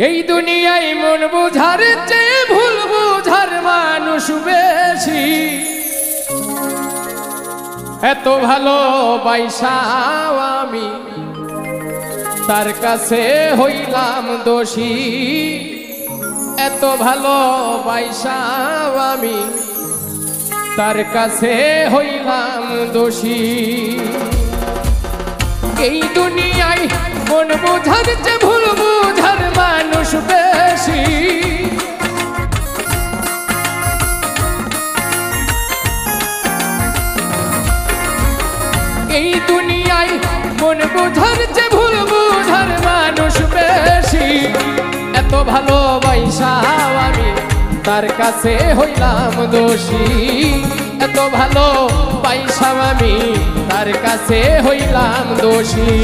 এই দুনিয়ায় মন বুঝার চেয়ে ভুল বুঝার মানুষ বেশি। এত ভালো বাইসাও আমি তার কাছে হইলাম দোষী। এত ভালো বাইসাও আমি তার কাছে হইলাম দোষী। এই দুনিয়ায় মন বুঝার চেয়ে ভুল বুঝার মানুষ বেশি। এই দুনিয়ায় মন বুঝার চেয়ে ভুল বুঝার মানুষ বেশি। এত ভালোবাসাও আমি তার কাছে হইলাম দোষী। এত ভালোবাসাও আমি তার কাছে হইলাম দোষী।